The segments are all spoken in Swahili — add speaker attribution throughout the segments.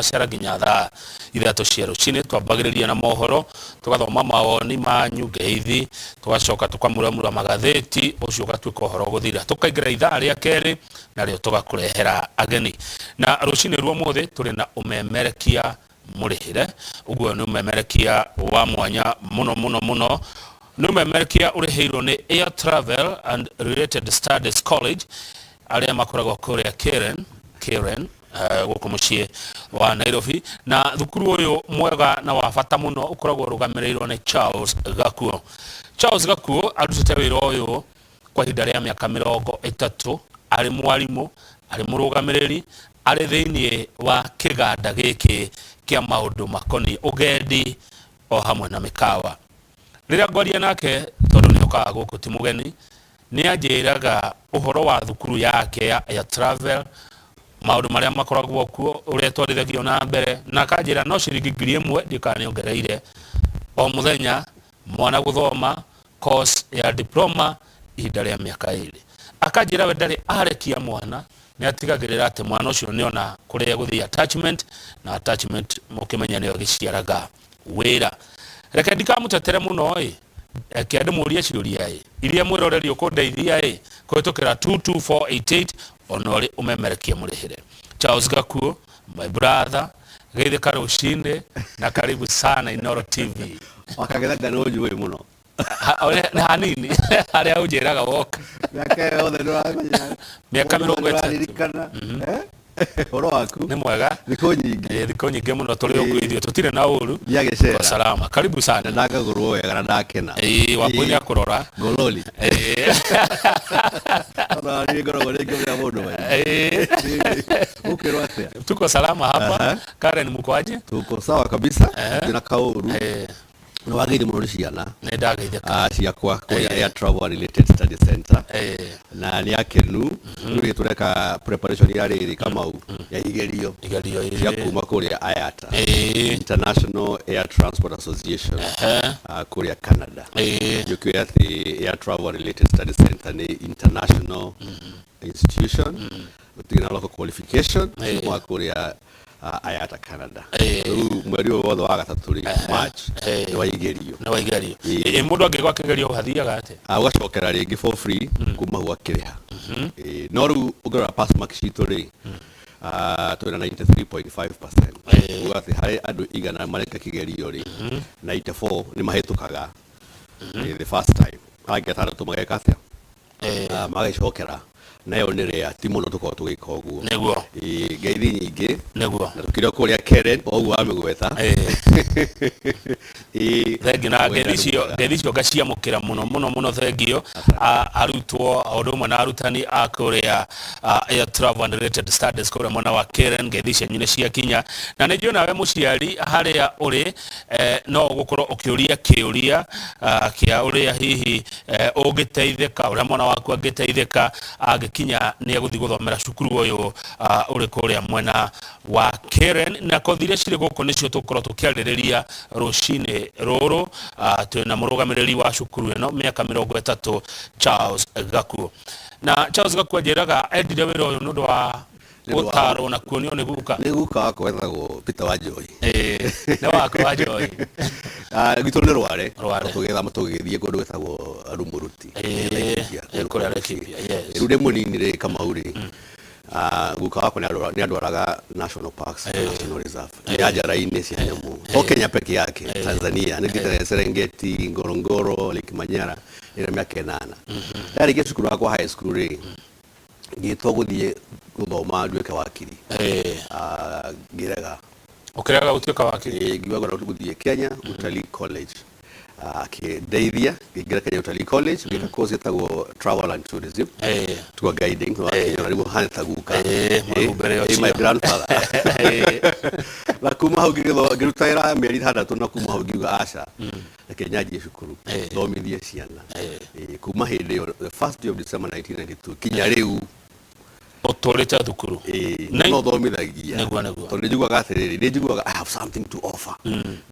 Speaker 1: acera nginya thaa ithatũ cia rũcinĩ. Twambagĩrĩria na mohoro, tugathoma mawoni manyu ngeithi, tugacoka tukamuramura magathĩti, ũcio ũgatuĩka ũhoro gũthira. Tukaingĩra ithaa rĩa kerĩ narĩo tugakũrehera ageni. Na rũcinĩ rwa ũmũthĩ tũrĩ na ũmemerekia mũrĩhĩre. Ũguo nĩ ũmemerekia wa mwanya mũno. Nĩ ũmemerekia ũrĩhĩirwo nĩ Air Travel and Related Studies College arĩa makoragwo kũrĩa Karen gũkũ mũciĩ wa Nairobi. Na thukuru ũyũ mwega na wa bata mũno ũkoragwo ũrũgamĩrĩirwo nĩ Charles Gakuo. Charles Gakuo arutĩte wĩra ũyũ kwa ihinda rĩa mĩaka 30. Arĩ mwarimũ, arĩ mũrũgamĩrĩri, arĩ thĩinĩ wa kĩganda gĩkĩ kĩa maũndũ makoniĩ ũgendi o hamwe na mĩkawa. Rĩrĩa ngwaria nake tondũ nĩ okaga gũkũ ti mũgeni, nĩ anjĩraga ũhoro wa thukuru yake ya Air Travel, maũndũ marĩa makoragwo kuo, ũrĩa twarithagio na mbere, na akanjĩra no ciringi 1,000 ndikanĩongereire o mũthenya mwana gũthoma course ya diploma ihinda rĩa mĩaka 2. Akanjĩra we ndarĩ arekia mwana, nĩ atigagĩrĩra atĩ mwana ũcio nĩ ona kũrĩa gũthiĩ attachment, na attachment mũkĩmenya nĩyo gĩciaraga wĩra. Reke ndikamũtetere mũno kĩande mũria ciũria iria mwĩroreri ũkũndeithia kũhĩtũkĩra 22488 ona ũrĩ ũmemerekia mũrĩhĩre. Charles Gakuo, my brother, geithĩka rũcinĩ na karibu sana iNooro TV.
Speaker 2: Wakagetha no njũĩ mũno.
Speaker 1: Nĩ hanini harĩa ũnjĩraga woka.
Speaker 2: Mĩaka yothe ndũramenya.
Speaker 1: Mĩaka 30.
Speaker 2: Horo waku
Speaker 1: nĩ mwega, thikũ nyingĩ mũno tũrĩ ũguithio, tũtirĩ na ũru.
Speaker 2: Ndiagĩcera.
Speaker 1: Salama, karibu sana.
Speaker 2: Ndakagũrwo wega na ndakena.
Speaker 1: Waku nĩ akũrora.
Speaker 2: Gololi. Ona nĩ ngoragwo rĩngĩ mũrĩa mũndũ wega. Ũkĩrwo atĩa?
Speaker 1: Tuko salama hapa. Karen mkoaje?
Speaker 2: Tuko sawa kabisa. Tuna kaũru. No wagĩire mũno ciana.
Speaker 1: Nĩ ndageithĩka.
Speaker 2: Ciakwa kũrĩa Air Travel Related Study Center. Na nĩ akenu. Nĩ tũreka preparation ya rĩrĩ Kamau ya igerio ya kuma kũrĩa IATA, International Air Transport Association kũrĩa Canada. Jũkĩra atĩ Air Travel Related Study Center nĩ international institution with a local qualification kuma kũrĩa IATA Canada. Mweri wothe wa gatatũ March nĩ waigerio. Mũndũ angĩgwa kĩgerio ũhathiaga atĩa? Ũgacokera rĩngĩ for free kuma hau akĩrĩha. No rĩu ũngĩrora pass mark citũ rĩ, twĩna 93.5%. Uga atĩ harĩ andũ igana mareka kĩgerio rĩ, 94 nĩ mahĩtũkaga the first time. Angĩ atandatũ mageka atĩa? Magacokera. Nayo nĩ rĩa ti mũno tũkorwo tũgĩka ũguo. Nĩguo. Ngeithi nyingĩ. Nĩguo. Na tũkĩrĩa kũrĩa Karen ũguo wamĩgweta.
Speaker 1: Thengi na ngeithi icio ngaciamũkĩra mũno thengio arutwo o ũndũ ũmwe na arutani a kũrĩa Air Travel and Related Studies kũrĩa mwena wa Karen. Ngeithi cianyu nĩ ciakinya, na nĩ njũĩ nawe mũciari harĩa ũrĩ no gũkorwo ũkĩũria kĩũria kĩa ũrĩa hihi ũngĩteithĩka, ũrĩa mwana waku angĩteithĩka kinya nĩ egũthiĩ gũthomera cukuru ũyũ ũrĩ kũrĩa mwena wa Karen. Na kothi iria cirĩ gũkũ nĩcio tũkorwo tũkĩarĩrĩria rũcinĩ rũrũ. Twĩ na mũrũgamĩrĩri wa cukuru ĩno mĩaka 30, Charles Gakuo. Na Charles Gakuo njĩraga endire wĩra ũyũ nĩ ũndũ wa gũtarwo na kuonio nĩ guka.
Speaker 2: Nĩ guka wako wetagwo Peter Wanjohi.
Speaker 1: Nĩ wako Wanjohi.
Speaker 2: Gwitũ nĩ Rware. Tũgĩthama tũgĩthiĩ kũndũ gwĩtagwo Rumuruti.
Speaker 1: Kũrĩa Laikipia, yes.
Speaker 2: Rĩu ndĩ mũnini rĩ Kamau rĩ, guka wako nĩ andwaraga National Parks, National Reserve. Nĩ njara-inĩ cia nyamũ. To Kenya peke yake, Tanzania. Nĩ thiĩte Serengeti, Ngorongoro, Lake Manyara, ĩrĩa mĩaka 8. Ndarĩkia cukuru wakwa high school rĩ, ngĩtwo gũthiĩ gũthoma nduĩke wakiri. Ngĩrega.
Speaker 1: Ũkĩrega gũtuĩka wakiri?
Speaker 2: Ngiuga gũthiĩ Kenya Utalii College. Akĩndeithia ngĩingĩra Kenya Utalii College, ngĩka course ĩtagwo Travel and Tourism. Tour guiding, na rĩu hana ta guka. My grandfather. Na kuma hau ngĩruta wĩra mĩeri 6 na kuma hau ngiuga aca. Reke nyanjie cukuru thomithie ciana. Kuma hĩndĩ ĩyo the 1st day of December 1992 kinya rĩu
Speaker 1: Otoleta thukuru.
Speaker 2: No thomithagia. Tondu njiguaga atiriri, ni njiguaga I have something to offer.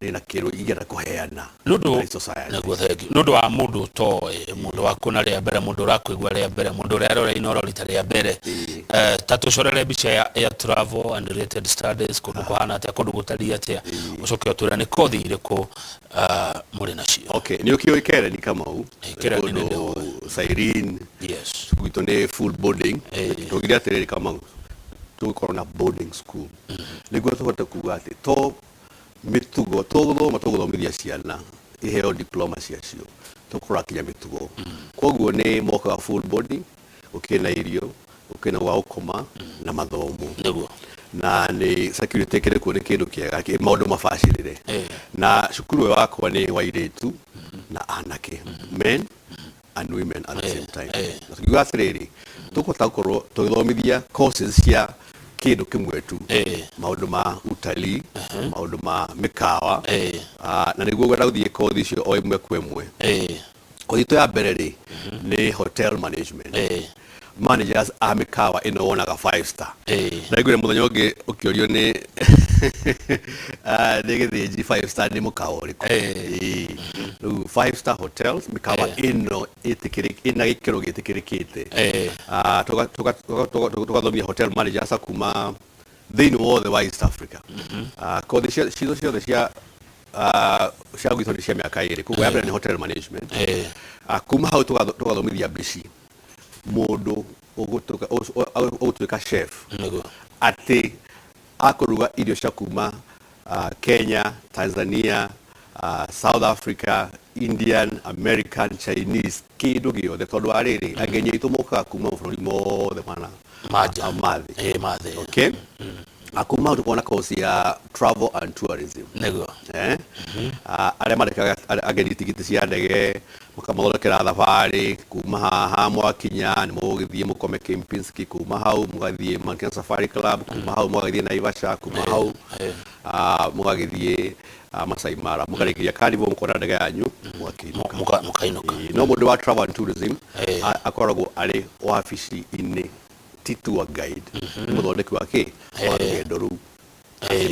Speaker 2: Ni na kiru ingera kuheana.
Speaker 1: Nudu nudu wa mundu toe, mundu waku na ria mbere, mundu rakuigua ria mbere, mundu ria rora iNooro rita ria mbere. Tatucorere bicha ya travel and related studies kundu kuhana atia, kundu gutaria atia. Ucoke utwira ni kothi iriku muri nacio.
Speaker 2: Okay, ni ukio kere ni kama u.
Speaker 1: Kera ni ndio
Speaker 2: Siren.
Speaker 1: Yes.
Speaker 2: Gwitone full boarding. Tugira atiriri kama tukorwo na boarding school. Niguo tuhote kuga ati to mitugo tuguthomithia ciana iheo diploma ciacio tukora kinya mitugo. Koguo ni moka full boarding, ukina irio, ukina wa ukoma na mathomo. Niguo na ni security kire kuone kindu kiega ki maundu mafacirire. Na cukuru wakwa ni wairetu na anake, men and women at the same time. Tukiuga atiriri tukota gukorwo tuthomithia courses cia kindu kimwe tu, maundu ma utalii, maundu ma mīkawa, na niguo gwenda guthie kothi icio o imwe kwa imwe. Kothi to ya mbere ri ni hotel management. Managers a mīkawa ino wonaga 5 star. Na igure muthenya ungi ukiorio ni ndege 5 star ni mukawa uriku. 5 star hotels mīkawa ino ina gikiro gitikirikite. Tugathomia hotel managers akuma thini wothe wa East Africa. Kothi ciothe cia gwitå nä cia mä aka ä rä koguo yambere nä hotel management. Kuma hau tågathomithia mbici må ndå å gå tuä ka chef atä akå ruga irio cia kuma Kenya, Tanzania, South Africa, Indian, American, Chinese, kä ndå gä othe tondå wa rä rä ageni aitå mokaga kuma mabå rå ri mothe mana mathä. Okay, akuma hau tukona course ya travel and tourism. Niguo aria marekaga ageni tigiti cia ndege mukamathondekera thabari kuma haha mwakinya ni mugithie mukome Kempinski, kuma hau mugathie Mountain Safari Club, kuma hau mugathie Naivasha, kuma hau mugagithie Masai Mara, mugarikiria Carnival mukona ndege yanyu mukainuka. No mundu wa travel and tourism akoragwo ari wabici-ini tour guide. Muthondeki wa ki wa rugendo ru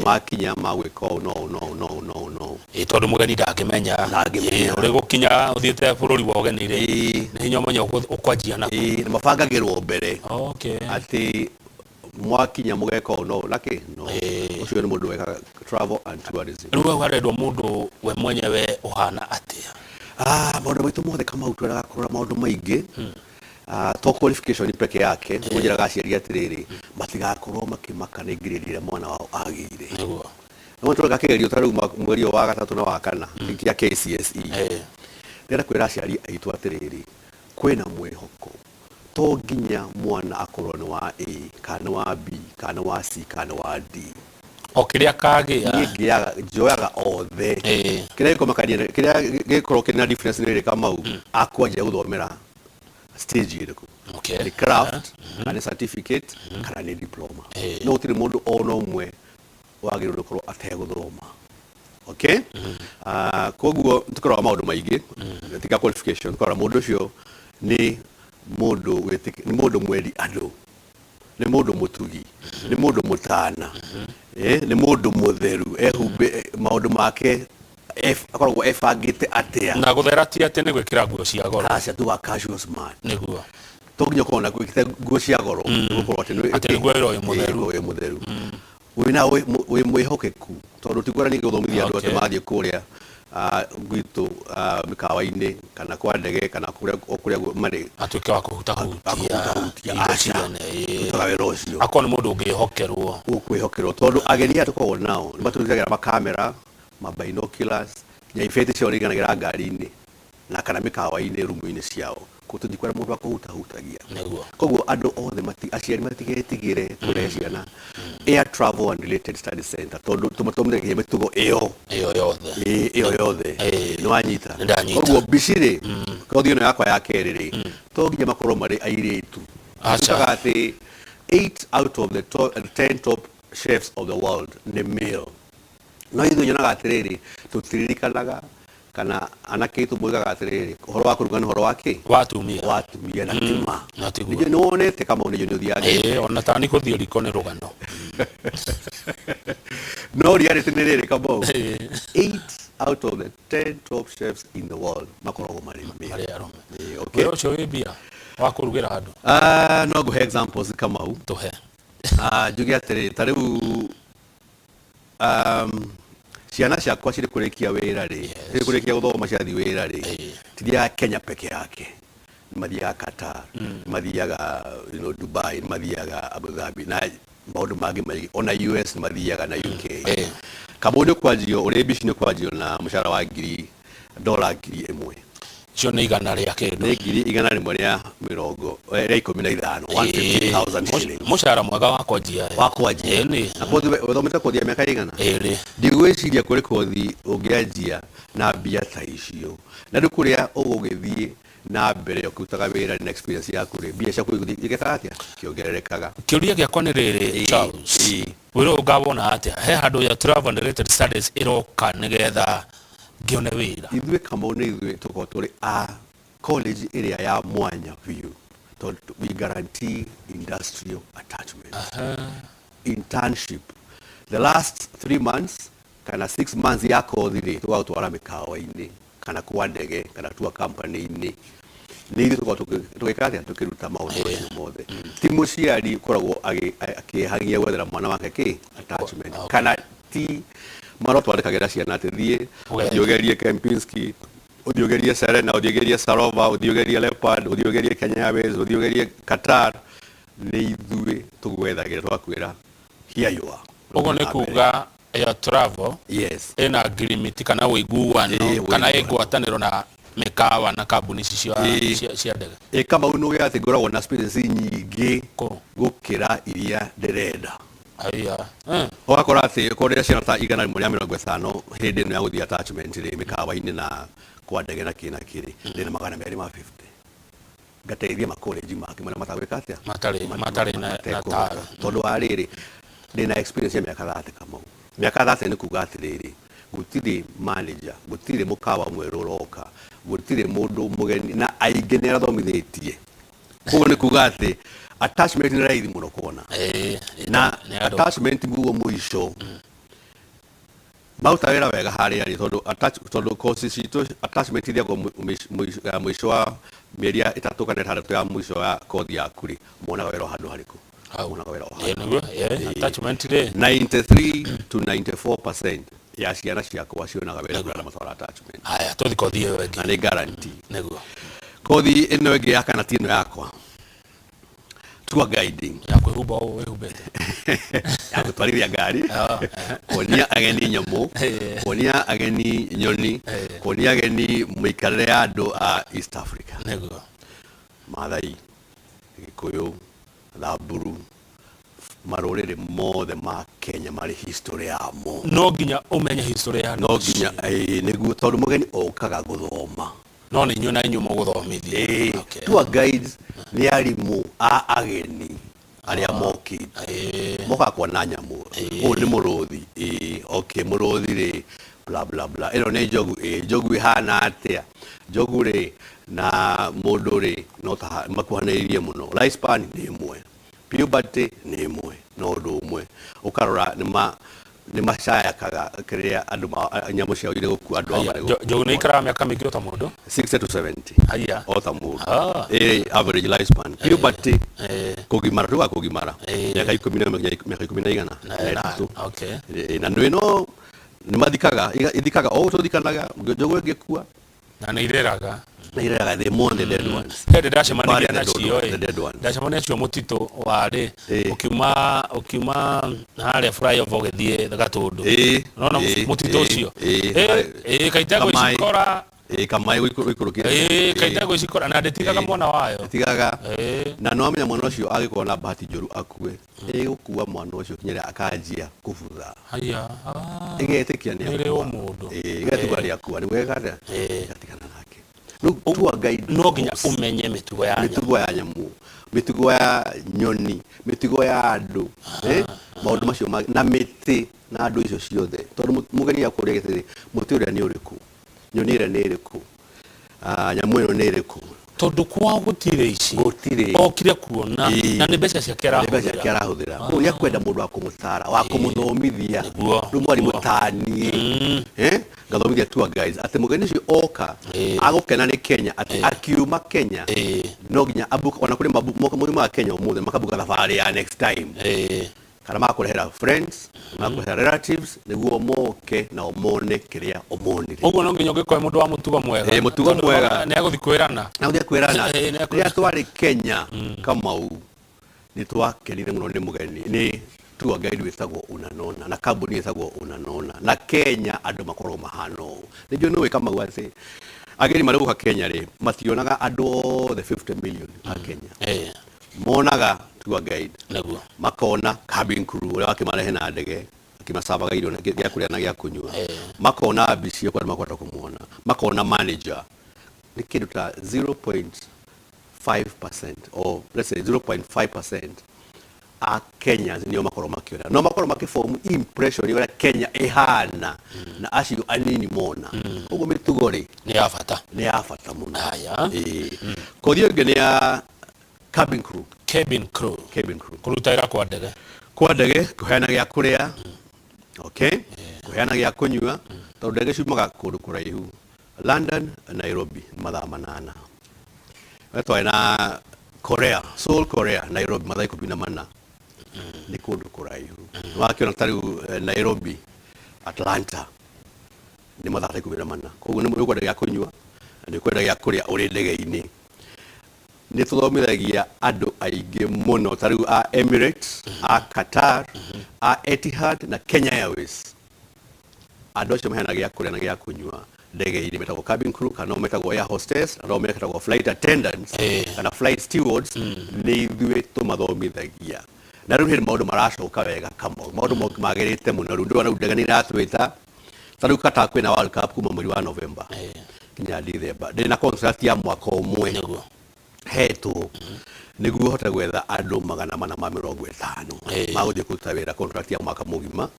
Speaker 2: makinya magwika no tondu mugeni ndangimenya uri gukinya uthiete bururi wa ugeni ri ni hinya menya ukwanjia nako ni mabangagirwo mbere. Ati mwakinya mugeka no laki no ucio ni mundu weka travel and tourism. Ruwa warendwo mundu we mwenyewe uhana atia maundu maitu mothe kama utwara kurora maundu maingi to qualification peke yake mujira aciari atiriri matigakorwo makimaka ni ngirĩrĩre mwana wao agire. No tũrega kĩgerio taruma mweri wa gatatu na wa kana kia KCSE ndĩra kwĩra aciari aitũ atiriri kwĩna mwĩhoko to nginya mwana akorwo ni wa A kana wa B kana wa C kana wa D o kiria kagia njoyaga othe kiria ikomakania kiria gikorwo kina difference ni kama akwanja guthomera stage iriku. Ni craft and certificate kana ni diploma. No tiri mundu ono umwe wagirwo korwo ateguthoma. Okay, koguo tukorwa maundu maingi tika qualification tukora mundu cio ni mundu mweri andu, ni mundu mutugi, ni mundu mutana, ni mundu mutheru ehumbe maundu make akoragwo ebangite atia na guthera ti ati ni gwikira nguo cia goro acia tu wa casual smart. Niguo toginya kona gwikira nguo cia goro gukorwo ati nguo iro mutheru wina we mwihokeku tondu tigwara ni guthomithia andu ati mathie kuria gwitu mīkawa-ini kana kwa ndege kana kuria mari atuike wa kuhutahutia wira ucio akona mundu ungihokerwo ukwihokerwo tondu ageni atukorwo nao ni matuthagira makamera binoculars nyaifete cio riganagira ngari-ini na kana mīkawa-ini rumu-ini ciao kutujikwara mundu akuhutahutagia. Koguo andu othe aciari matigetigire kurehe ciana air travel and related study center tondu tumatomire mitugo iyo yothe ni wanyita. Koguo biciri kothi ino yakwa ya keriri to nginya makorwo mari airitu ati 8 out of the 10 top chefs of the world ni male. No ithu nyonaga atiriri tutiririkanaga kana anake itu muigaga atiriri horo wa kuruga ni horo wake watumia na tima ndio nonete kama unyo thiage
Speaker 1: ona tani kuthio riko ni rugano
Speaker 2: no reality ni riri kama 8 out of the 10 top chefs in the world makorogo mari
Speaker 1: arome okay ucio wibia wa kurugira andu
Speaker 2: no go examples kama u
Speaker 1: tuhe
Speaker 2: jugi atiriri tariu ciana ciakwa ciri kurikia wira ri ciri kurikia guthoma ciathi wira ri tiria Kenya peke yake mathiaga Qatar mathiaga Dubai mathiaga Abu Dhabi na maundu mangi mai ona US mathiaga na UK kabone kwajio uri bici kwajio na mushara wa $1,000
Speaker 1: cio ni igana ria kindu
Speaker 2: ni ngiri igana rimwe ria mirongo ria 15 150,000 shillings
Speaker 1: mushara mwega wa kwajia
Speaker 2: ni na kothi uthomete kothi ya miaka igana ndigwiciria kuri kothi ungianjia na mbia ta icio na ndikuria ugugithie na mbere ukutaga wira na experience yaku ri mbia ciaku igethaka atia kiongererekaga
Speaker 1: kiuria giakwa ni riri Charles wiro ugabona atia he handu ya travel related studies iroka nigetha gione wira
Speaker 2: ithwe kamone ithwe tuko turi a college area ya mwanya view we guarantee industrial attachment internship the last 3 months kana 6 months yako thiri twatwara mikawa-ini kana kwa ndege kana tua company-ini ni tuko tukikatia tukiruta maundu mothe ti muciari koragwo akihagia gwethera mwana wake attachment kana ti maroto andikagira ciana athithie uthiogerie Kempinski uthiogerie Serena uthiogerie Sarova uthiogerie Leopard uthiogerie Kenya Airways uthiogerie Qatar ni ithue tugwethagira twakwira here you are
Speaker 1: ugo ne kuga ya travel ena agreement kana wiguano kana egwataniro na mīkawa na kambuni cia ndege
Speaker 2: kama uno yate ngoragwo na experience nyingi gukira iria ndirenda wakora ati korera ciana ta igana rimwe ria 50 hindi no ya guthia attachment ri mīkawa-ini na kwa ndege na kina kiri ndina magana 250 ngateithia makoleji make mara matagwika atia
Speaker 1: matari na taro
Speaker 2: tondu ariri ndina experience ya miaka 30 kama miaka 30 ni kuga atiriri gutire manager gutire mukawa mweru roka gutire mundu mugeni na aigenera thomithetie kuo ni kuga ati attachment ni raithi muno kuona na attachment nguo muico bauta wera wega hari ari tondu course citu attachment iria go muico wa mieria 3 kana 6 ya muico ya kothi yaku ri mona wera handu hariku mona wera
Speaker 1: attachment ri
Speaker 2: 93 to 94% ya ciana ciakwa cionaga wera na matwara attachment
Speaker 1: aya tothi kothi iyo
Speaker 2: na ni guarantee
Speaker 1: neguo
Speaker 2: kothi ino ĩngĩ ya kana tino yakwa tour guiding
Speaker 1: ya kwĩhumba wĩhumbĩte
Speaker 2: ya gũtwarithia ngari kuonia ageni nyamũ kuonia ageni nyoni kuonia ageni mĩikarĩre ya andũ a East Africa
Speaker 1: neguo
Speaker 2: Maathai Gĩkũyũ Thamburu marũrĩrĩ mothe ma Kenya marĩ history yamo
Speaker 1: no nginya umenye history ya
Speaker 2: no nginya nĩguo tondũ mũgeni okaga gũthoma
Speaker 1: no ni nyona inyumo guthomithia
Speaker 2: tour guides ni arimu a ageni aria mokite moka kwa na nyamu o ni muruthi muruthi ri bla bla bla ino ni jogu ihana atia jogu ri na mundu ri no ta makuhanairie muno lifespan ni imwe puberty ni imwe no ndu umwe ukarora ni mashaya kaga kiria andu nyamu cia ire guku andu amare
Speaker 1: jogu ni ikara miaka mingiro ta mundu
Speaker 2: 60 to 70
Speaker 1: aya
Speaker 2: o ta mundu average lifespan puberty kugimara ruga kugimara miaka 10 na no ni mathikaga ithikaga o tuthikanaga jogu ngikua
Speaker 1: na ni ireraga
Speaker 2: the more the dead ones
Speaker 1: hede ndacemania nacio ndacemania nacio mutito wari ukiuma haria flyover ugithie Gatundu nona mutito ucio kaitago icikora
Speaker 2: kamai guikurukira
Speaker 1: kaitago icikora na ndetigaga mwana wayo
Speaker 2: tigaga na no amenya mwana ucio agikora na bahati njuru akue gukua mwana ucio kinyira akanjia kubutha
Speaker 1: haya
Speaker 2: igetikia ni
Speaker 1: mundu
Speaker 2: igetikia akua ni wega gatikana nake tour guide
Speaker 1: no nginya umenye mitugo ya nyamu mitugo ya nyoni mitugo ya andu maundu macio na miti na andu icio ciothe tondu mugeni yakuria gitiri muti uria ni uriku
Speaker 2: nyonire niriku nyamu ino niriku
Speaker 1: tondu kwa gutire ici okire kuona na ni mbeca cia kera
Speaker 2: huthira uria kwenda mundu akumutara wa kumuthomithia ndu mwari mutani ngathomithia tour guides ati mugeni ci oka agukena ni Kenya ati akiuma Kenya no ginya abuka ona kuri murimo wa Kenya umuthe makabuka thabari ya next time kana makurehera friends makurehera relatives niguo moke na omone kiria omonire
Speaker 1: uguo no nginya ngikoe mundu wa mutugo mwega
Speaker 2: mutugo mwega
Speaker 1: ni aguthikwerana
Speaker 2: ria twari Kenya Kamau ni twakenire muno ni mugeni ni tour guide wetagwo Unanona na kambuni wetagwo Unanona na Kenya andu makorwo mahano nijo no Kamau ase ageni mari guka Kenya ri mationaga andu the 50 million a Kenya monaga tour guide
Speaker 1: naguo
Speaker 2: makona cabin crew ule wakimarehe na ndege akimasabaga irio na gya kuria na gya kunywa makona abisi kwa makwata kumuona makona manager ni kitu ta 0.5% or let's say 0.5% a Kenyans ndio makoro makiona no makoro makiform impression ya Kenya ehana na acio anini mona ugo mitugori
Speaker 1: ni afata
Speaker 2: muno aya kodio genia cabin crew
Speaker 1: kurutaira kwa ndege
Speaker 2: kuheana gya kuria kuheana gya kunywa tondu ndege ciumaga kundu kuraihu London Nairobi mathaa 8 wetwa na Seoul Korea Nairobi mathaa 14 ni kundu kuraihu wakiona tariu Nairobi Atlanta ni mathaa 14 koguo ni kwenda gya kunywa ni kwenda gya kuria uri ndege-ini ni tuthomithagia andu aingi muno tariu a Emirates a Qatar a Etihad na Kenya Airways andu acio mahena gya kuria na gya kunywa ndege-ini metagwo cabin crew kana metagwo air hostess kana metagwo flight attendants kana flight stewards ni ithuĩ tumathomithagia na rĩu hĩndĩ maũndũ maracoka wega Kamau maũndũ magĩrĩte mũno rĩu ndĩrona ndege nĩ iratwĩta tariu Qatar kwĩna World Cup kuma mweri wa November kinya December ndĩna contract ya mwaka ũmwe hetu niguo hote gwetha andu 450 maguthie kuruta wira contract ya mwaka mugima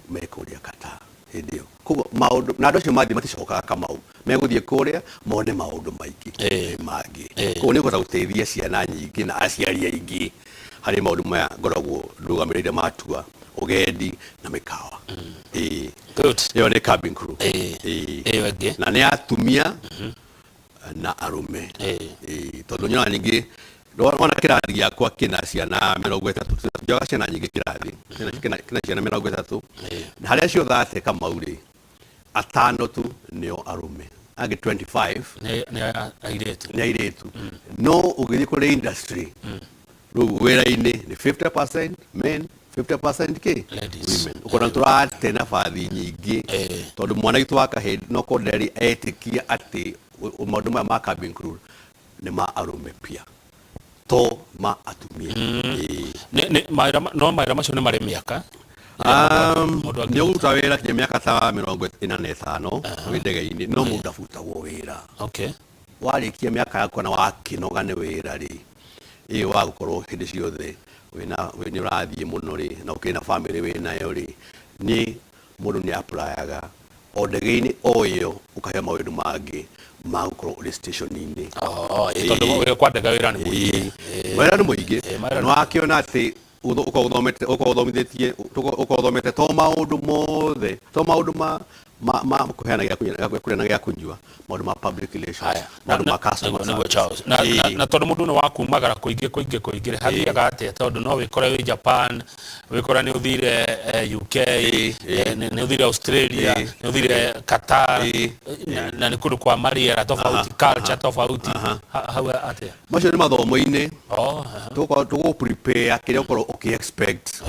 Speaker 2: mekuria Qatar ndio kugo maundu na andu acio mathi maticokaga Kamau meguthie kuria mone maundu maingi mangi kugo niguo guteithia ciana nyingi na aciari aingi hari maundu maya ngoragwo ndugamirire matua ugendi na mīkawa
Speaker 1: good
Speaker 2: yo ni cabin crew
Speaker 1: wege
Speaker 2: na ni atumia na arume tondu nyona nyingi ndona kirathi giakwa kina ciana 30 njoga ciana nyingi kirathi kina ciana 30 na haria cio thate Kamau ri atano tu nio arume age 25 ni airetu no ugithie kuri industry wira-ini ni 50% men 50% ke women ukona turate na fathi nyingi tondu mwana gitu wakahe no koderi etikia ati maundu maya ma cabin crew ni ma arume pia to ma atumia
Speaker 1: no maira macio ni mari miaka
Speaker 2: ni uguta wira kinya miaka ta 45 ndege-ini no mundu afutagwo wira warikia miaka yakwa na wakinoga ni wira ri wa gukorwo hindi ciothe wina urathie muno ri na ukina family wina yo ri ni mundu ni applyaga o ndege-ini o iyo ukahe maundu mangi ma gukorwo uri station-ini
Speaker 1: tondu wira kwa ndege wira ni
Speaker 2: muingi no akiona ati ukothomete to maundu mothe to maundu ma kuheana gya kunywa maundu ma public relations maundu ma customer service
Speaker 1: na tondu mundu ni wakumagara kuingi hathiaga atia tondu no wikore wi Japan wikora ni uthire UK ni uthire Australia ni uthire Qatar na ni kundu kwa mariera tofauti culture tofauti hawa atia
Speaker 2: macio ni mathomo-ini tuko prepare kiria ukorwo uki-expect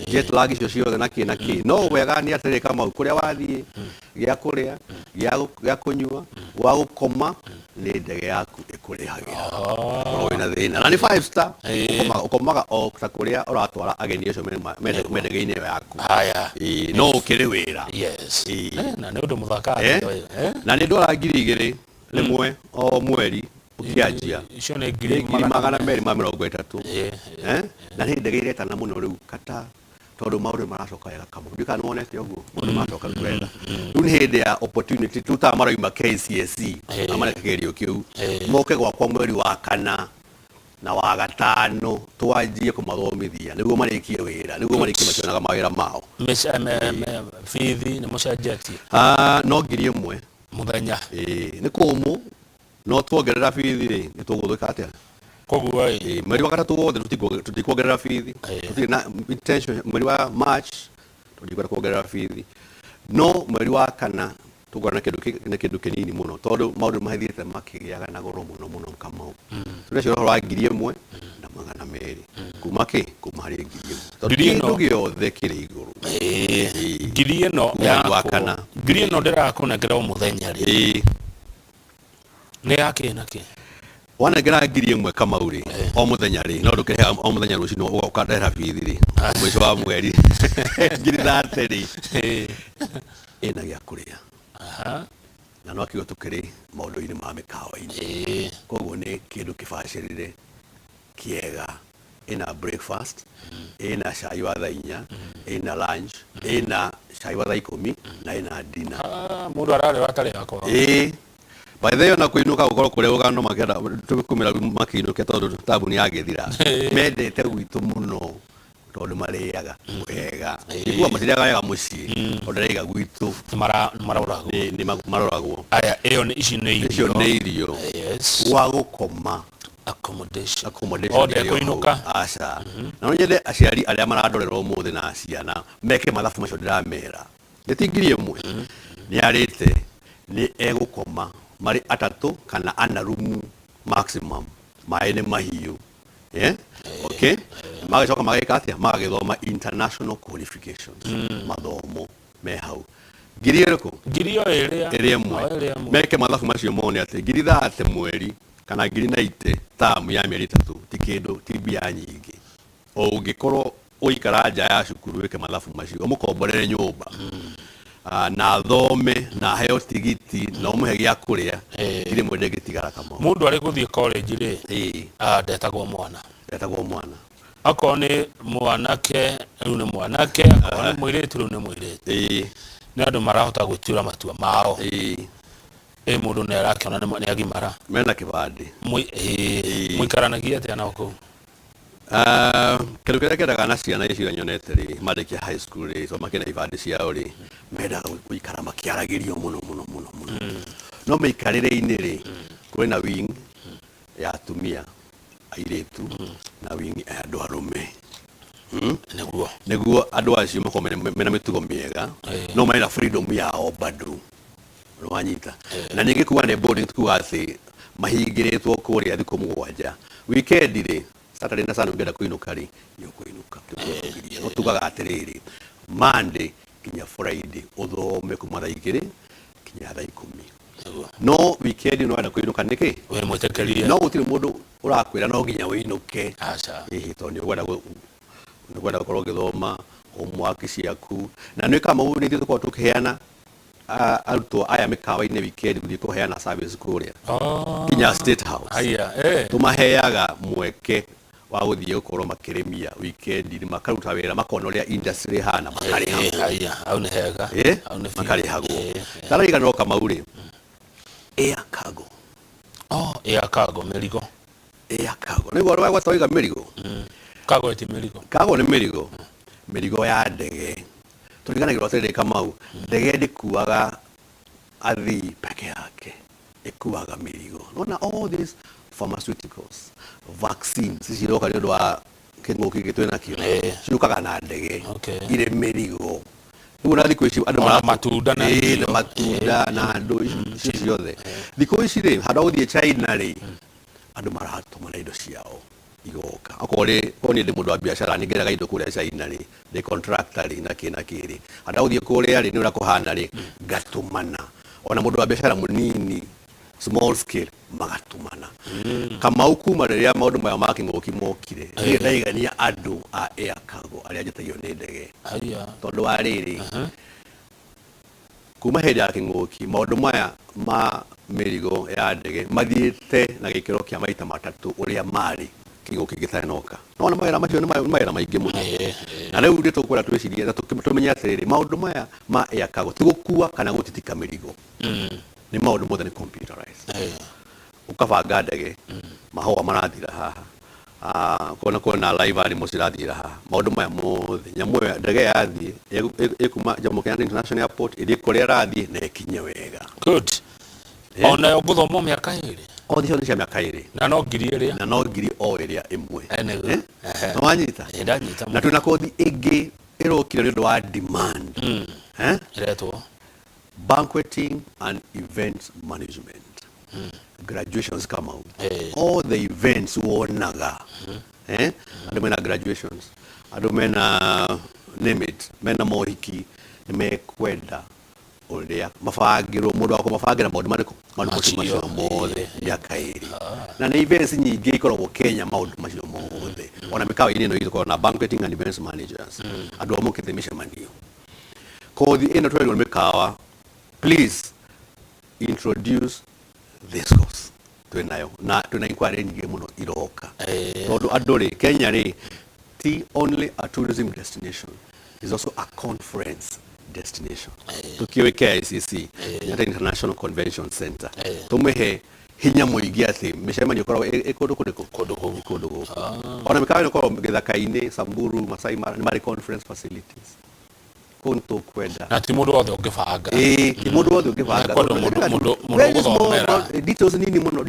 Speaker 2: jet lag icio ciothe na ki no wega ni atiri Kamau kuria wathie gya kuria gya kunywa wa gukoma ni ndege yaku ikurihagira wina thina na ni 5 star ukomaga o ta kuria uratwara ageni acio ndege-ini yaku no ukiri wira
Speaker 1: na ni undu muthaka
Speaker 2: na ni dola 2,000 rimwe o mweri ukianjia
Speaker 1: icio ni 230
Speaker 2: na ni ndege iretana muno riu Qatar tondu maundu maracoka wega Kamau ndikana wonete uguo maundu maracoka wega riu ni hindi ya opportunity tuta maraima KCSE amane kigerio kiu moke gwakwa mweri wa kana na wa gatano twanjie kumathomithia niguo marikie wira niguo marikie macionaga mawira mao
Speaker 1: fithi ni mucenjetie
Speaker 2: no ngiri imwe
Speaker 1: muthenya
Speaker 2: ni kumu no tuongerera fithi ri ni tuguthuika atia
Speaker 1: koguo
Speaker 2: mweri wa gatatu wothe tutikuongerera fithi tutina intention mweri wa March tutikora kuongerera fithi no mweri wa kana tugora na kindu kinini muno tondu maundu mahithiite makigiaga na goro muno Kamau tunacio roho wa ngiri imwe na magana meri kuma hari ngiri imwe tondu kindu giothe kiri iguru
Speaker 1: ngiri ino
Speaker 2: wa kana
Speaker 1: ngiri ino ndirakũnengera muthenya ri ni yake nake
Speaker 2: wanengera ngiri imwe Kamau ri o muthenya ri no ndukihe o muthenya rucino ukandehera bithi ri mwisho wa mweri ngiri 30 ri ina gya kuria na no akigo tukiri maundu-ini ma mĩkawa-inĩ koguo nĩ kĩndũ kĩbacĩrĩre kĩega ina breakfast ina cai wa thaa 4 ina lunch ina cai wa thaa 10 na ina dinner
Speaker 1: mundu arare watari yakwa
Speaker 2: by the way na kuinuka gukoro kuria ugano makenda tukumira makinuke tondu tabu ni agithira mendete gwitu muno tondu mariaga wega igua matiriaga wega mucii ondariga gwitu maroragwo
Speaker 1: aya iyo ni ici ni
Speaker 2: irio wa gukoma accommodation ode
Speaker 1: kuinuka
Speaker 2: aca na nyende aciari aria marandorerwo muthi na ciana meke mathabu macio ndiramera nditingirie mwe ni arite ni egukoma mari atatu kana ana room maximum maene mahiu okay magacoka magikatia magagithoma international qualifications mathomo me hau ngiri
Speaker 1: yo
Speaker 2: iria mwe meke mathabu macio mone ati ngiri 30 mweri kana ngiri 90 tamu ya mieri 3 ti kindu ti mbia nyingi o ungikorwo uikara nja ya cukuru weke mathabu macio mukomborere nyumba na thome na heo tigiti na umuhe gya kuria kire mwende gitigara Kamau
Speaker 1: mundu ari guthie college ri ndetagwo mwana akone mwanake riu ni mwanake akone mwiritu riu ni mwiritu ni andu marahota gwitura matua mao mundu ni arakiona ni agimara
Speaker 2: mena kibandi
Speaker 1: muikaranagia atia nao kuu
Speaker 2: kindu kiria kendaga na ciana icio nyonete ri mandikia high school ri so makina ibandi ciao ri mendaga guikara makiaragirio muno no meikarire-ini ri kuri na wing ya atumia airetu na wing ya andu arume niguo andu acio makorwo mena mitugo miega no maina freedom yao bado rwanyita na ningi kuwa ne boarding tukuwa ati mahingiritwo kuria thiku 7 weekend ri Saturday na Sunday ngenda kuinuka ri yo kuinuka no tugaga atiriri Monday kinya Friday uthome kuma thaa 2 kinya thaa 10 no weekend no ada kuinuka niki
Speaker 1: we mwetekeria
Speaker 2: no gutiri mundu urakwira no ginya winuke
Speaker 1: acha
Speaker 2: toni gwada korwo githoma homework ciaku na nĩ Kamau nĩ tuko tukiheana arutwo aya mĩkawa-inĩ weekend guthii kuheana service kuria kinya State House tumaheaga mweke wa guthii gukorwo makirĩmia weekend ni makaruta wĩra makona ũrĩa industry hana makarĩhagwo
Speaker 1: au nĩ hega
Speaker 2: makarĩhagwo taraiga no Kamau rĩ air cargo
Speaker 1: air cargo mĩrigo
Speaker 2: nĩguo rwa gwataiga mĩrigo
Speaker 1: cargo ti mĩrigo
Speaker 2: cargo nĩ mĩrigo ya ndege tũriganagĩrwo atĩrĩrĩ Kamau ndege ndĩkuaga athii peke yake ĩkuaga mĩrigo nona all these pharmaceuticals vaccines ciroka nĩ ũndũ wa kĩng'ũki gĩtwĩ nakĩo ciũkaga na ndege irĩ mĩrigo rĩu na thikũ ici andũ
Speaker 1: matunda
Speaker 2: na andũ icio ciothe thikũ ici rĩ handũ gũthiĩ China rĩ andũ maratũma na indo ciao igoka akore koni ndi mundu wa biashara ningeraga indo kuria China ri the contractor ri na kiri ada uthie kuria ri ni urakuhana ri gatumana ona mundu wa biashara munini small scale magatumana Kamau kuma riria maundu maya making'ũki mokire ni ndaigania andu a air cargo aria njitagio ni ndege tondu wa riri kuma hindi ya king'ũki maundu maya ma mĩrigo ya ndege mathiĩte na gĩkĩro kĩa maita 3 uria mari kigo kigitanoka no mawira macio ni mawira maingi muno na riu ndi tukwira twicirie na tumenye atiriri maundu maya ma air cargo tigukua kana gutitika mirigo ni maundu mothe ni computerized ukabanga ndege mahua marathira haha kona live ari musirathira haha maundu maya mothe nyamu ndege yathi ikuma Jomo Kenyatta International Airport iri kuria rathi na ikinye wega
Speaker 1: good ona yo guthomo miaka iri
Speaker 2: o thicio cia miaka iri
Speaker 1: na no ngiri iri
Speaker 2: na no ngiri o iria imwe no wanyita na tuna kothi ingi irokire ni undu wa demand
Speaker 1: iretwo
Speaker 2: banqueting and events management graduations come out all the events wonaga andu mena graduations andu mena name it mena mohiki nimekwenda uria mafagiro mundu wako mafagira maundu mariko macio mothe miaka iri na ni events nyingi ikoragwo Kenya maundu macio mothe ona mikawa ino ikoragwo na banqueting and events managers andu amukite mishemanio kothi ino twelwo mikawa please introduce this course twenayo na tuna inquiry nyingi muno iroka tondu anduri Kenya ri ti only a tourism destination is also a conference destination tukiwe KICC Kenyatta International Convention Center tumehe hinya muigi ati mishemanio korwo ikondo kuliko ona mikawa ino korwo githaka-ini Samburu Masai Mara conference facilities kuntu kwenda
Speaker 1: na ti mundu wothe ungibanga
Speaker 2: ti mundu wothe ungibanga
Speaker 1: mundu guthomera
Speaker 2: details nini muno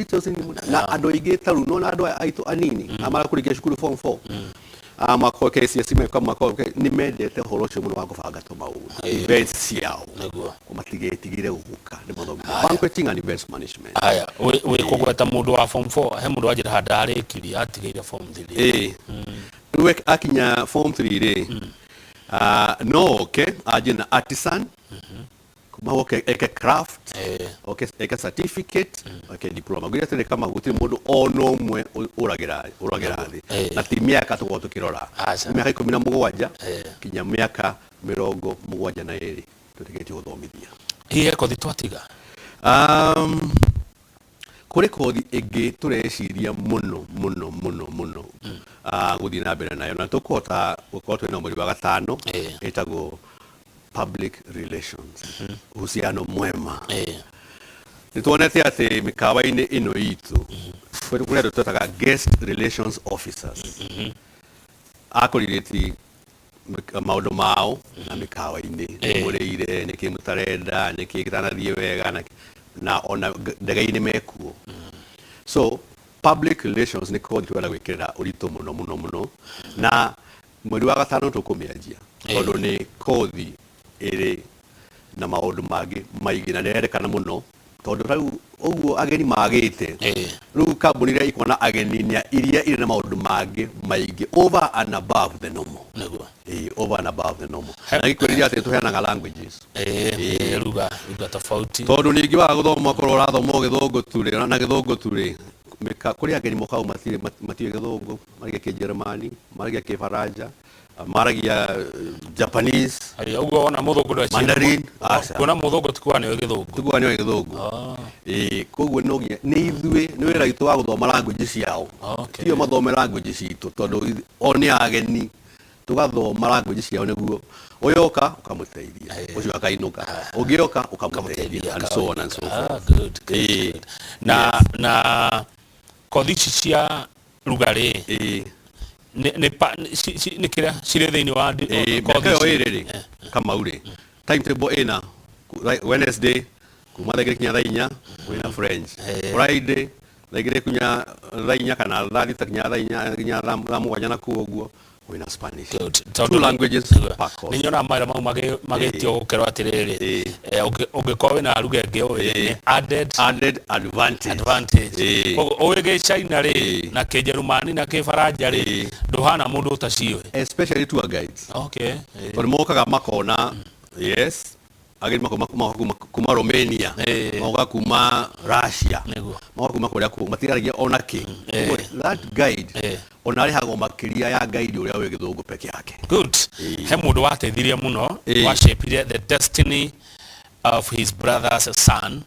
Speaker 2: na andu aingi taru no na andu aitu anini amara kurikia cukuru form 4 mako KCSE kama ni mendete horo cio muno wa gubanga to maundu events ciao kumatigetigire guka ni muthomi banqueting and events management
Speaker 1: aya we kugweta mundu wa form 4 he mundu wajira handare kiri atigeire form 3
Speaker 2: we akinya form 3 ri no ajina artisan kuma eke craft eke certificate diploma gure tene kama gutiri mundu ono mwe uragira thi na ti miaka tukirora miaka 17 kinya miaka 72 tutigeti guthomithia
Speaker 1: iye kothi twatiga
Speaker 2: kuri kothi ingi tureciria muno guthii na mbere nayo na tukuhota gukorwo twina mweri wa 5 itagwo public relations uhusiano mwema nituonete ati mikawa-ini ino itu kuri andu twetaga guest relations officers akuririti maundu mao na mikawa-ini murire niki mutarenda niki kitanathie wega na ona ndege-ini mekuo so public relations ni kothi twenda gwikira urito muno na mweri wa 5 tukumianjia tondu ni kothi iri na maundu magi maigi na nerekana muno tondu rau uguo ageni magite riu kambuni iria ikona ageni nia iria iri na maundu magi maigi over and above the normal over and above the normal na gikwiriria ati tuheanaga languages
Speaker 1: ruga tofauti
Speaker 2: tondu ningi wa guthoma korwo urathoma githungu turi na githungu turi kuri ageni mokau matire githungu marigia kijerumani marigia kifaranja maragia Japanese
Speaker 1: ugo ona muthungu ndo
Speaker 2: Mandarin
Speaker 1: kuna muthungu tukwane githungu
Speaker 2: koguo nogia ni ithue ni wira gitu wa guthoma language ciao iyo mathome language citu tondu oni ageni tugathoma language ciao niguo uyoka ukamuteithia ucio akainuka ugioka ukamuteithia and so on and so forth
Speaker 1: good na kothi cia rugari ni kira cire thiini wa
Speaker 2: kothi iri kama uri timetable ina Wednesday kuma thegere kinya thainya wina French Friday thegere kunya thainya kana thalitha kinya thamugwanja na kuoguo wina Spanish two languages
Speaker 1: ni nyona mara mau magetio gukero atiriri ungikorwo wina ruga ingi ni added advantage oige China ri na Kijerumani na Kifaranja ri nduhana mundu utaciwe
Speaker 2: especially tour guides tondu mokaga makona yes ageni kuma Romania moka kuma Russia moka kuma kuria ku matiragia ona ki that guide ona rihago makiria ya guide uria we githungu peke yake
Speaker 1: good he mundu wateithirie muno wa shape the destiny of his brother's son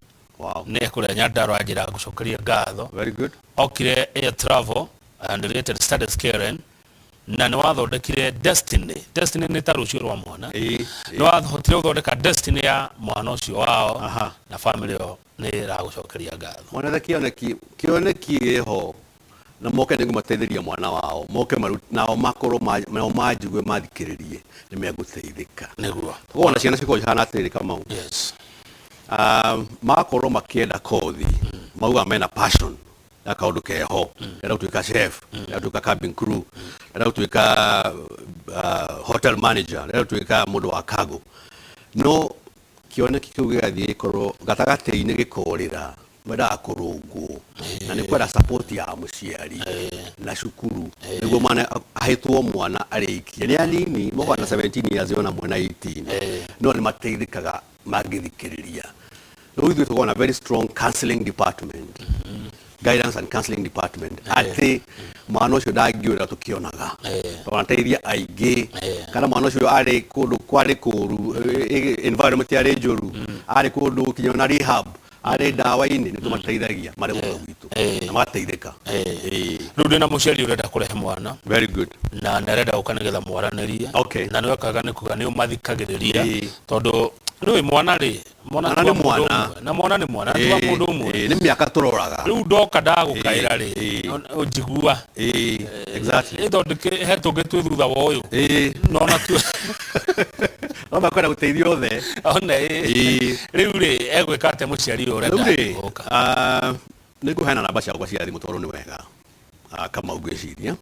Speaker 1: ne kuria Nyandarua njira gucokeria ngatho
Speaker 2: very good
Speaker 1: okire air travel and Related Studies Karen na nä wathondekire Destiny nä ta rå cio rwa mwana nä wahotire gå thondeka Destiny ya mwana å cio wao na family yo nä ragå cokeria ngatho
Speaker 2: mwana kioneki ho na moke nä mateithĩria mwana wao moke nao makorwo nao manjigue mathikĩrĩrie nĩ megũteithĩka
Speaker 1: nĩguo
Speaker 2: tũkona ciana cikorwo ihana atĩrĩ kama
Speaker 1: yes
Speaker 2: makorwo makĩenda kothi mauga mena passion ya kaundu keho ya gũtuĩka chef ya gũtuĩka cabin crew ya gũtuĩka hotel manager ya gũtuĩka mũndũ wa cargo no kioneki kĩu gĩgathiĩ korwo gatagatĩ-inĩ gĩkorĩra mwendaga kũrũngwo na nĩ kwenda support ya mũciari na cukuru nĩguo mwana ahĩtwo mwana arĩkia nĩ anini moko na 17 years ona mwana 18 no nĩ mateithĩkaga mangĩthikĩrĩria rĩu ithuĩ tũkoragwo na very strong counseling department guidance and counseling department atĩ mwana ũcio ndangĩũra tũkĩonaga tũnateithia aingĩ kana mwana ũcio arĩ kũndũ kwarĩ kũru environment yarĩ njũru arĩ kũndũ kinya na rehab arĩ ndawa-inĩ nĩ tũmateithagia marĩ gũkũ gwitũ na magateithĩka
Speaker 1: rĩu ndĩna mũciari ũrenda kũrehe mwana
Speaker 2: very good
Speaker 1: na nĩarenda gũka nĩgetha mwaranĩrie na nĩ wekaga nĩ kuga nĩ ũmathikagĩrĩria tondũ rĩu mwana rĩ mwana nĩ mwana na mwana nĩ mwana tuga mũndũ ũmwe
Speaker 2: nĩ mĩaka tũroraga
Speaker 1: rĩu ndoka ndagũkaĩra rĩ ũnjigua
Speaker 2: exactly
Speaker 1: tondũ he tũngĩ twĩ thutha wa ũyũ nona tu
Speaker 2: Oba kwenda guteithio othe
Speaker 1: ona riu ri egwika ate muciari ore
Speaker 2: ndaguka nĩ ngũheana namba ciakwa cia thimũ tondũ nĩ wega kama ũngĩciria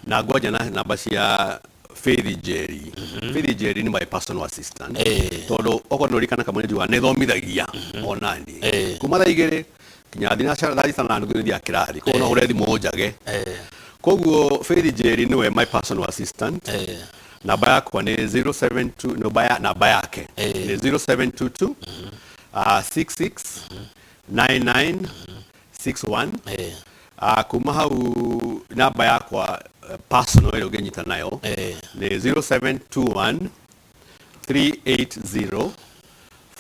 Speaker 2: na ngwanja na namba cia Faith Jerry Faith Jerry ni my personal assistant tondũ okorwo nĩũrikana kama nĩnjuga nĩthomithagia onani kuma thaa igĩrĩ kinya thinacara thaa itana nuthu nĩthia kĩrathi koguo no ũre thimũ njage koguo Faith Jerry niwe my personal assistant namba yakwa ni 072 namba yake ni 0722 66 99 61 kuma hau namba yakwa personal ile ũngĩnyita nayo ni 0721 380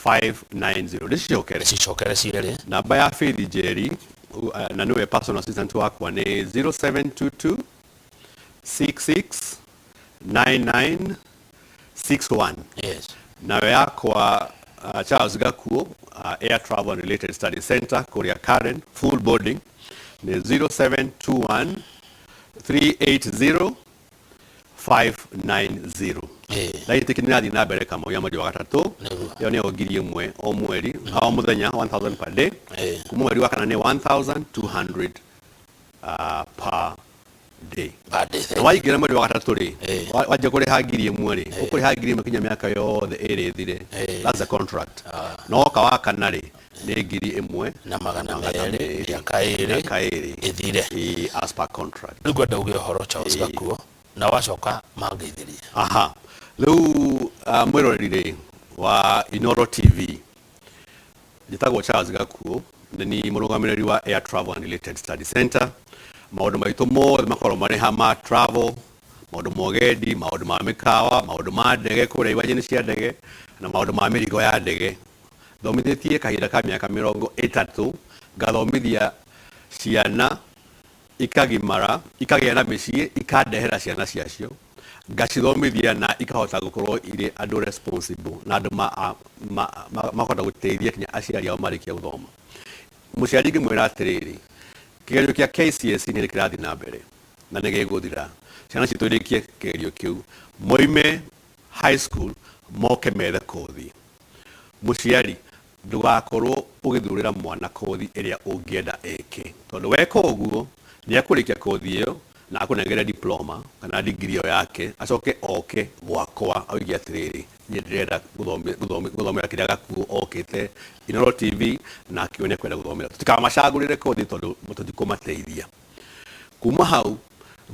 Speaker 2: 590
Speaker 1: cicokere ciere
Speaker 2: namba ya Faith Jerry na niwe personal assistant wakwa ni 0722 66 9961
Speaker 1: yes
Speaker 2: nawe yakwa Charles Gakuo Air Travel and Related Studies Center Korea Karen full boarding ni 0721 380 590 lai tekinathi na mbere kama ya mweri wa gatatu yo ni ogiri imwe o mweri o muthenya 1000 per day kuma mweri wa kana ni 1200 per day waigire mweri wa gatatu ri waje kuri hagiri imwe ri ukuri hagiri imwe kinya miaka yothe iri thire that's a contract no kawa kana ri ni ngiri imwe
Speaker 1: na magana merĩ ya kaĩrĩ ithire
Speaker 2: as per contract
Speaker 1: nĩ ngwenda uge horo Charles Gakuo na wacoka mangeithĩrie
Speaker 2: rĩu mwĩroreri wa iNooro TV njĩtagwo Charles Gakuo ni mũrũgamĩrĩri wa Air Travel and Related Studies Center maũndũ maitũ mothe makorwo marĩ ha travel maũndũ ma ũgendi maũndũ ma mĩkawa maũndũ ma ndege kũrĩa iwanja-inĩ cia ndege na maũndũ ma mĩrigo ya ndege thomithĩtie kahinda ka mĩaka 30 ngathomithia ciana ikagimara ikagĩa na mĩciĩ ikandehera ciana ciacio ngacithomithia na ikahota gũkorwo irĩ andũ responsible na andũ makahota gũteithia kinya aciari ao marĩkia gũthoma mũciari ngĩmwĩra atĩrĩrĩ kĩgerio kĩa KCSE nĩ kĩrathi na mbere na nĩ gĩgũthira ciana citũ irĩkie kĩgerio kĩu moime high school moke methe kothi mũciari ndũgakorwo ũgĩthurĩra mwana kothi ĩrĩa ũngĩenda eke tondũ weka ũguo nĩ akũrĩkia kothi ĩyo na akũnengere diploma kana degree yake acoke oke gwakwa oige atĩrĩrĩ niĩ ndĩrenda gũthomera kĩrĩa Gakuo okĩte iNooro TV na akĩone kwenda gũthomera tũtikamacagũrĩre kothi tondũ tũtikũmateithia kuma hau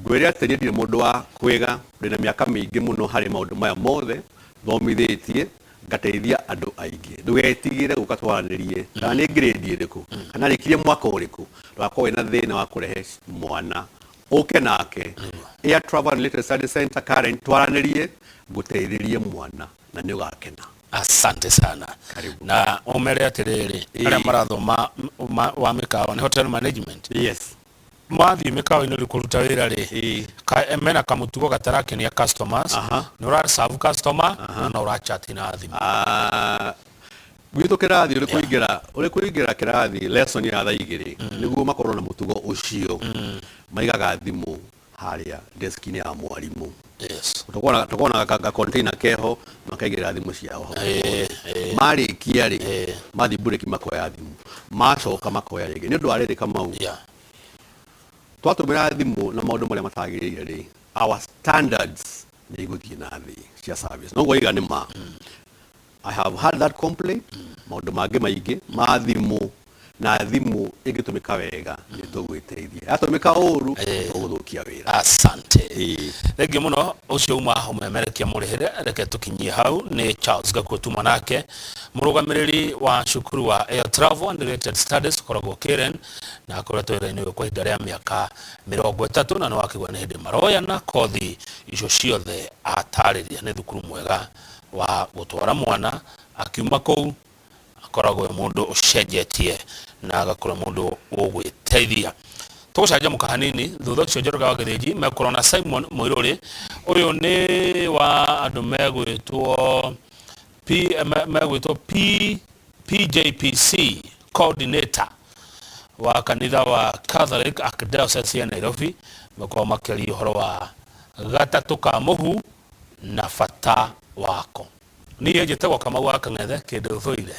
Speaker 2: ngwĩre atĩ niĩ ndirĩ mũndũ wa kwĩga ndĩna mĩaka mĩingĩ mũno harĩ maũndũ maya mothe thomithĩtie ngateithia andũ aingĩ ndũgetigĩre gũka twaranĩrie kana nĩ grade ĩrĩkũ kana rĩkirie mwaka ũrĩkũ ndũgakorwo wĩna thĩna wa kũrehe mwana ũke nake Air Travel and Related Studies Center Karen twaranĩrie ngũteithĩrie mwana na nĩ ũgakena
Speaker 1: asante sana na omere atĩrĩrĩ arĩa marathoma wa mĩkawa ni hotel management
Speaker 2: yes
Speaker 1: mathi mikawa ino rikuruta wira ri mena kamutugo gatarake ni customers ni ura serve customer na ura chat na thimu
Speaker 2: gwito kirathi uri kuingira kirathi lesson ya thaa igiri niguo makorwo na mutugo ucio maigaga thimu haria desk-ini ya mwarimu.
Speaker 1: Yes.
Speaker 2: Tukona ka container keho makaigira thimu ciao. Mari kiari mathi bureki makoya thimu macoka makoya rigi ni undu ariri kamau twatumira thimu na maundu maria matagirire ri our standards ni iguthie na thi cia service no goiga ni ma I have had that complaint maundu mangi maingi ma thimu na thimu igitumika wega ni tugwiteithia atumika uru tuguthukia wira.
Speaker 1: Asante rege muno ucio uma umemerekia murihire reke tukinyie hau ni Charles Gakuo tumanake murugamiriri wa shukuru wa Air Travel and Related Studies koragwo Karen na akoretwo wira-ini uyu kwa ihinda ria miaka 30 na no wakigwa ni hindi maroya na kothi icio ciothe atariria ni thukuru mwega wa gutwara mwana akiuma kou akoragwo mundu ucenjetie na agakora mundu ugwiteithia tugucaja mukahanini thutha cio njoroga wa gereji mekorwo na Simon Muiruri uyu ni wa andu megwitwo PJPC coordinator wa kanitha wa Catholic Archdiocese ya Nairobi mekorwo makeri uhoro wa gatatu ka muhu na fata wako ni yejete wa kama wa kangethe kindu thuire